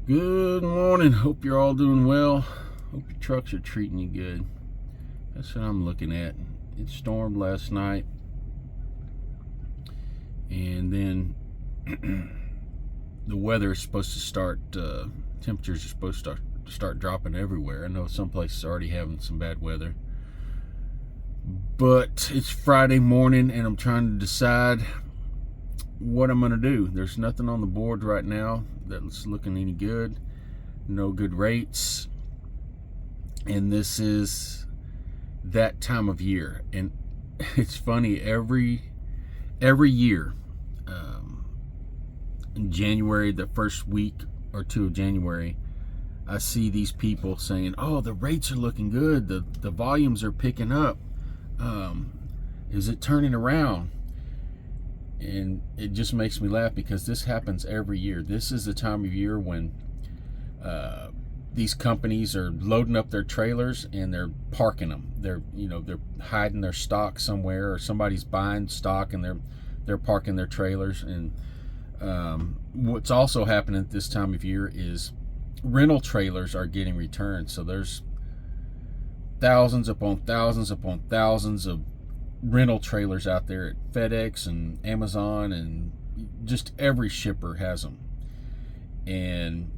Good morning. Hope you're all doing well. Hope your trucks are treating you good. That's what I'm looking at. It stormed last night, and then the weather is supposed to start. Temperatures are supposed to start dropping everywhere. I know some places are already having some bad weather, but it's Friday morning, and I'm trying to decide what I'm gonna do. There's nothing on the board right now that's looking any good. No good rates, and this is that time of year. And it's funny, every year, in January, the first week or two of January, I see these people saying, "Oh, the rates are looking good. The volumes are picking up. Is it turning around?" And it just makes me laugh because this happens every year. This is the time of year when these companies are loading up their trailers and they're parking them. They're hiding their stock somewhere, or somebody's buying stock and they're parking their trailers. And what's also happening at this time of year is rental trailers are getting returned. So there's thousands upon thousands upon thousands of rental trailers out there at FedEx and Amazon, and just every shipper has them, and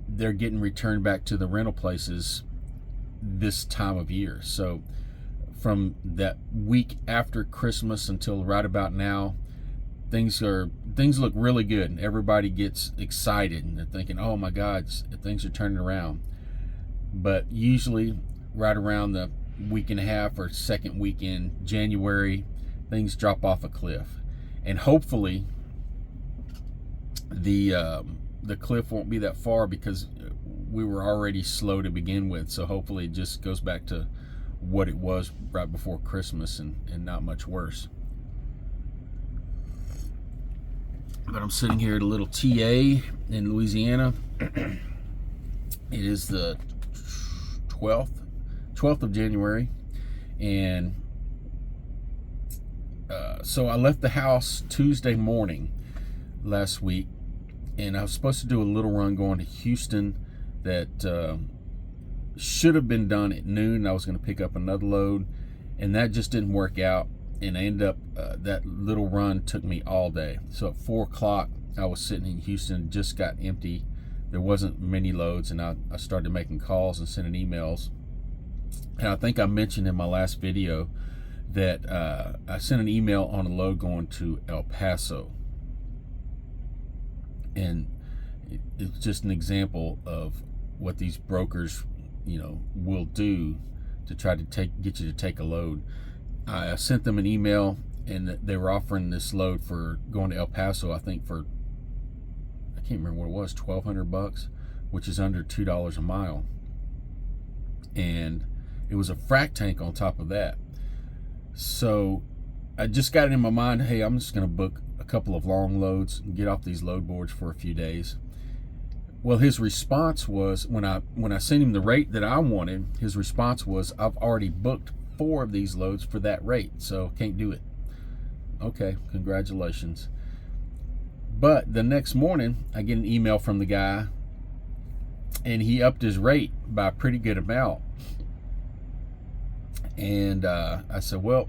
they're getting returned back to the rental places this time of year. So from that week after Christmas until right about now, things look really good, and everybody gets excited and they're thinking, "Oh my God, things are turning around." But usually right around the week and a half or second week in January, things drop off a cliff. And hopefully the cliff won't be that far, because we were already slow to begin with. So hopefully it just goes back to what it was right before Christmas, and not much worse. But I'm sitting here at a little TA in Louisiana. It is the 12th of January, and so I left the house Tuesday morning last week, and I was supposed to do a little run going to Houston that should have been done at noon. I was going to pick up another load, and that just didn't work out, and I ended up that little run took me all day. So at 4 o'clock I was sitting in Houston. It just got empty. There wasn't many loads, and I started making calls and sending emails. And I think I mentioned in my last video that I sent an email on a load going to El Paso. And it's just an example of what these brokers, will do to try to get you to take a load. I sent them an email, and they were offering this load for going to El Paso, I think for, I can't remember what it was, $1,200, which is under $2 a mile. And it was a frac tank on top of that. So I just got it in my mind, hey, I'm just going to book a couple of long loads and get off these load boards for a few days. Well, his response was, when I sent him the rate that I wanted, his response was, "I've already booked 4 of these loads for that rate, so can't do it." Okay, congratulations. But the next morning, I get an email from the guy, and he upped his rate by a pretty good amount. And I said, "Well,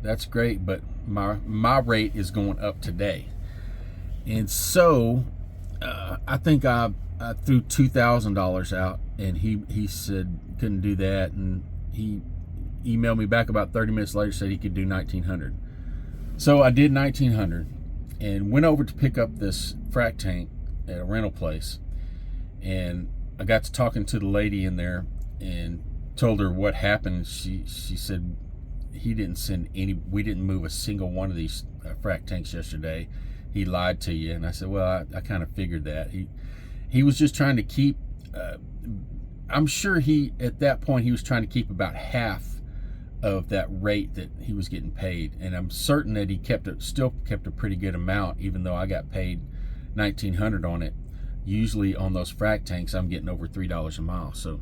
that's great, but my rate is going up today." And so I think I threw $2,000 out, and he said couldn't do that, and he emailed me back about 30 minutes later, said he could do $1,900. So I did $1,900 and went over to pick up this frac tank at a rental place, and I got to talking to the lady in there and told her what happened. She said we didn't move a single one of these frac tanks yesterday. He lied to you. And I said, well, I kind of figured that. He was just trying to keep, I'm sure at that point he was trying to keep about half of that rate that he was getting paid. And I'm certain that he still kept a pretty good amount, even though I got paid $1,900 on it. Usually on those frac tanks, I'm getting over $3 a mile. So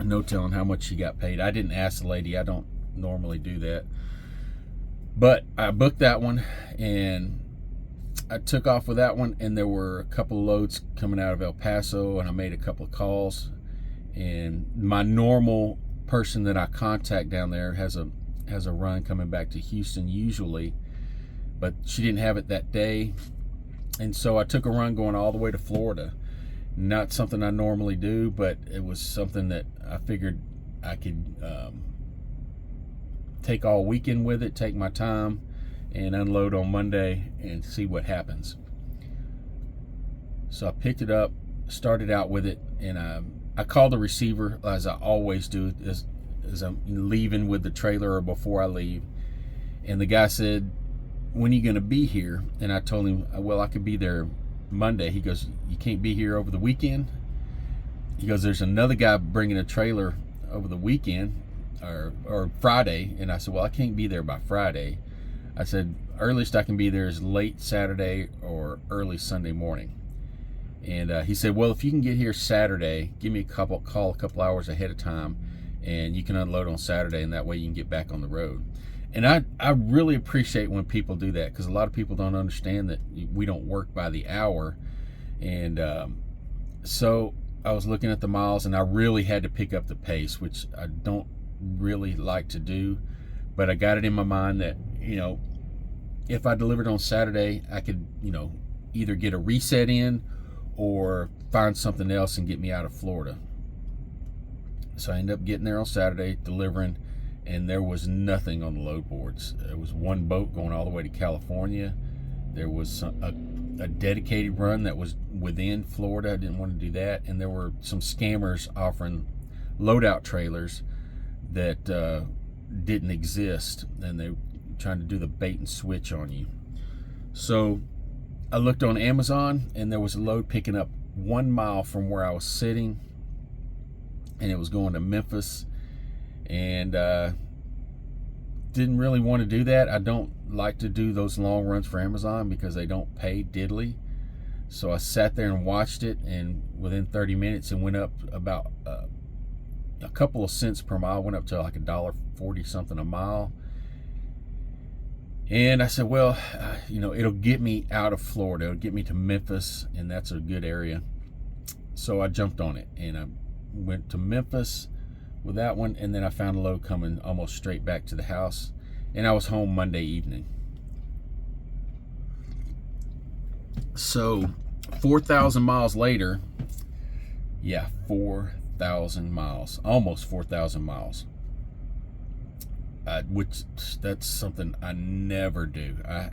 no telling how much she got paid. I didn't ask the lady. I don't normally do that. But I booked that one, and I took off with that one, and there were a couple of loads coming out of El Paso, and I made a couple of calls. And my normal person that I contact down there has a run coming back to Houston usually, but she didn't have it that day, and so I took a run going all the way to Florida. Not something I normally do, but it was something that I figured I could take all weekend with it, take my time, and unload on Monday and see what happens. So I picked it up, started out with it, and I called the receiver, as I always do, as I'm leaving with the trailer or before I leave. And the guy said, "When are you going to be here?" And I told him, "Well, I could be there Monday." He goes, "You can't be here over the weekend?" He goes, "There's another guy bringing a trailer over the weekend or Friday." And I said, "Well, I can't be there by Friday." I said, "Earliest I can be there is late Saturday or early Sunday morning." And he said, "Well, if you can get here Saturday, give me call a couple hours ahead of time, and you can unload on Saturday, and that way you can get back on the road." And I really appreciate when people do that, because a lot of people don't understand that we don't work by the hour. And so I was looking at the miles, and I really had to pick up the pace, which I don't really like to do, but I got it in my mind that, if I delivered on Saturday, I could, either get a reset in or find something else and get me out of Florida. So I ended up getting there on Saturday, delivering, and there was nothing on the load boards. There was one boat going all the way to California. There was a dedicated run that was within Florida. I didn't want to do that. And there were some scammers offering loadout trailers that didn't exist, and they were trying to do the bait and switch on you. So I looked on Amazon, and there was a load picking up 1 mile from where I was sitting, and it was going to Memphis. And didn't really want to do that. I don't like to do those long runs for Amazon because they don't pay diddly. So I sat there and watched it, and within 30 minutes it went up about a couple of cents per mile. Went up to like $1.40 something a mile. And I said, well, it'll get me out of Florida. It'll get me to Memphis, and that's a good area. So I jumped on it, and I went to Memphis with that one, and then I found a load coming almost straight back to the house, and I was home Monday evening. So 4,000 miles later, 4,000 miles, almost 4,000 miles, which that's something I never do. I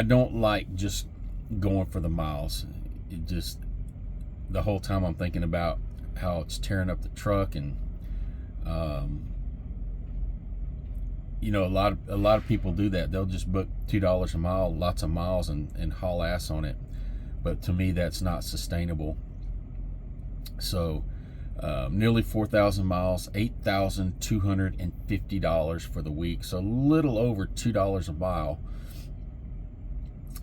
don't like just going for the miles. It just, the whole time I'm thinking about how it's tearing up the truck, and a lot of people do that. They'll just book $2 a mile, lots of miles, and haul ass on it. But to me, that's not sustainable. So nearly 4,000 miles, $8,250 for the week, so a little over $2 a mile,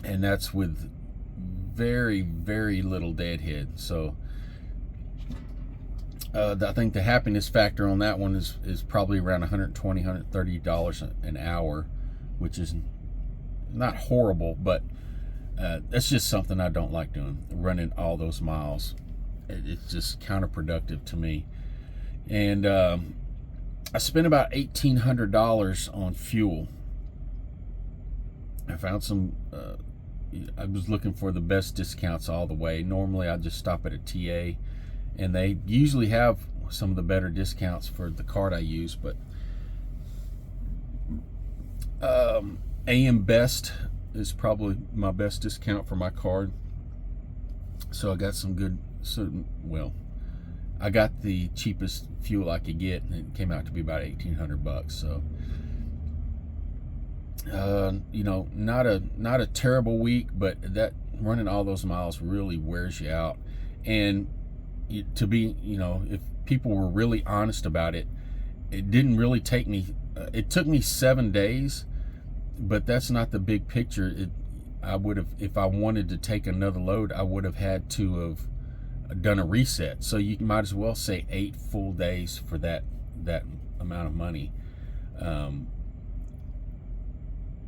and that's with very, very little deadhead. So I think the happiness factor on that one is probably around $120, $130 an hour, which is not horrible, but that's just something I don't like doing, running all those miles. It's just counterproductive to me. And I spent about $1,800 on fuel. I found some, I was looking for the best discounts all the way. Normally I just stop at a TA, and they usually have some of the better discounts for the card I use, but AM Best is probably my best discount for my card. So I got some good, I got the cheapest fuel I could get, and it came out to be about $1,800. So not a terrible week, but that running all those miles really wears you out. And to be, if people were really honest about it, it didn't really take me, it took me 7 days, but that's not the big picture. I would have, if I wanted to take another load, I would have had to have done a reset. So you might as well say 8 full days for that amount of money.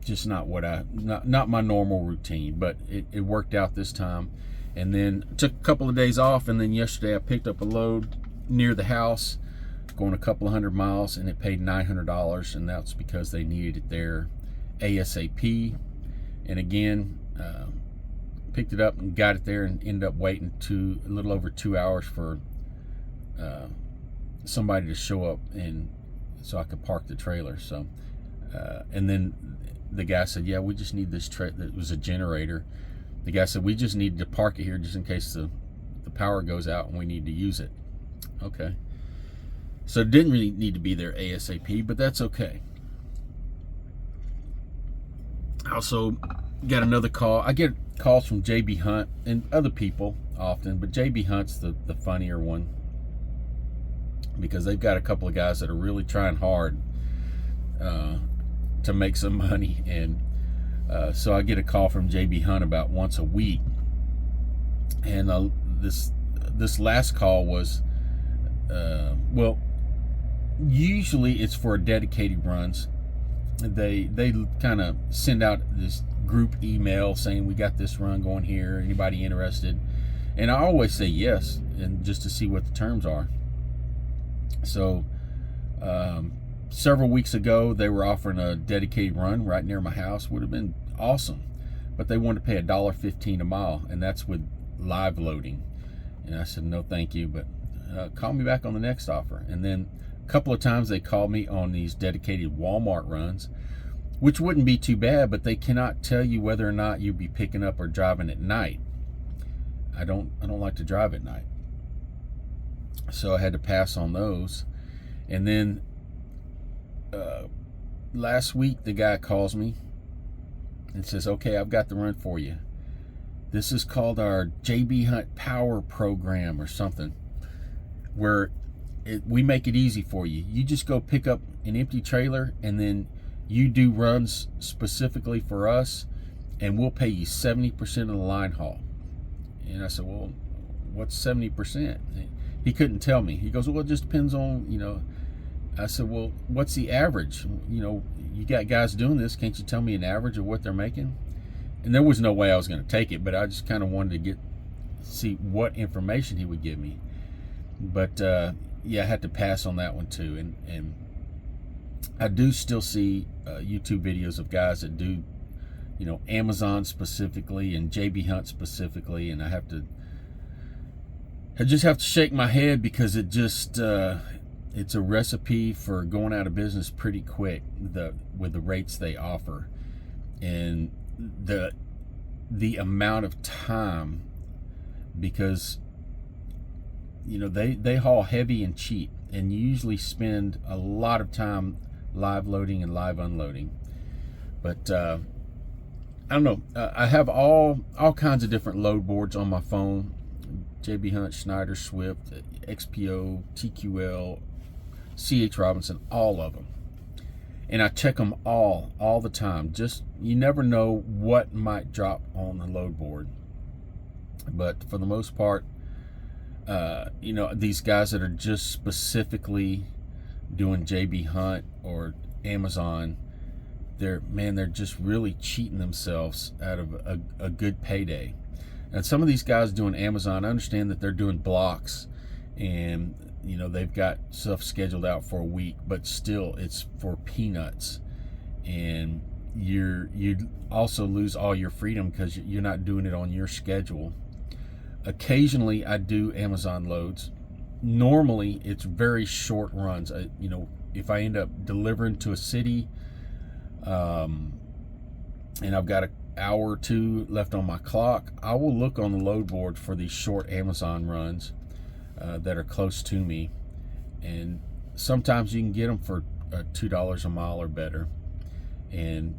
just not what not my normal routine, but it worked out this time. And then took a couple of days off, and then yesterday I picked up a load near the house, going a couple of 100 miles, and it paid $900, and that's because they needed it there ASAP. And again, picked it up and got it there, and ended up waiting a little over 2 hours for somebody to show up, and so I could park the trailer. So and then the guy said, yeah, we just need this trailer. It was a generator. The guy said, we just need to park it here just in case the power goes out and we need to use it. Okay. So it didn't really need to be there ASAP, but that's okay. I also got another call. I get calls from JB Hunt and other people often, but JB Hunt's the funnier one, because they've got a couple of guys that are really trying hard to make some money. And so I get a call from JB Hunt about once a week. And this last call was, well, usually it's for dedicated runs. They kind of send out this group email saying, we got this run going here, anybody interested? And I always say yes, and just to see what the terms are. So several weeks ago they were offering a dedicated run right near my house. Would have been awesome, but they wanted to pay $1.15 a mile, and that's with live loading. And I said, no thank you, but call me back on the next offer. And then a couple of times they called me on these dedicated Walmart runs, which wouldn't be too bad, but they cannot tell you whether or not you'd be picking up or driving at night. I don't like to drive at night, so I had to pass on those. And then last week the guy calls me and says, okay, I've got the run for you. This is called our JB Hunt Power Program or something, where we make it easy for you. You just go pick up an empty trailer, and then you do runs specifically for us, and we'll pay you 70% of the line haul. And I said, well, what's 70%? He couldn't tell me. He goes, well, it just depends on, I said, well, what's the average? You got guys doing this. Can't you tell me an average of what they're making? And there was no way I was going to take it, but I just kind of wanted to see what information he would give me. But yeah, I had to pass on that one too. And I do still see YouTube videos of guys that do, Amazon specifically and JB Hunt specifically, and I just have to shake my head, because it just it's a recipe for going out of business pretty quick with the rates they offer, and the amount of time, because they haul heavy and cheap, and you usually spend a lot of time live loading and live unloading. But I don't know, I have all kinds of different load boards on my phone: JB Hunt, Schneider, Swift, XPO, TQL, CH Robinson, all of them. And I check them all the time. Just, you never know what might drop on the load board. But for the most part, these guys that are just specifically doing JB Hunt or Amazon, they're just really cheating themselves out of a good payday. And some of these guys doing Amazon, I understand that they're doing blocks, and they've got stuff scheduled out for a week, but still it's for peanuts. And you also lose all your freedom because you're not doing it on your schedule. Occasionally I do Amazon loads. Normally it's very short runs. If I end up delivering to a city, and I've got an hour or two left on my clock, I will look on the load board for these short Amazon runs that are close to me, and sometimes you can get them for $2 a mile or better. And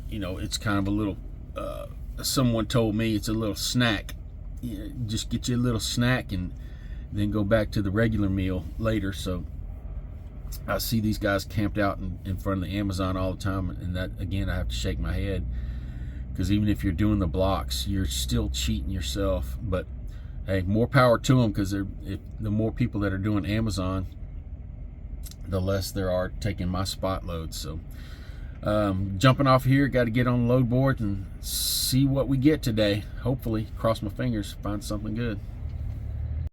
it's kind of a little, someone told me it's a little snack. Just get you a little snack and then go back to the regular meal later. So I see these guys camped out in front of the Amazon all the time, and that, again, I have to shake my head, because even if you're doing the blocks, you're still cheating yourself. But hey, more power to them, because the more people that are doing Amazon, the less there are taking my spot loads. So Jumping off here, got to get on the load board and see what we get today. Hopefully, cross my fingers, find something good.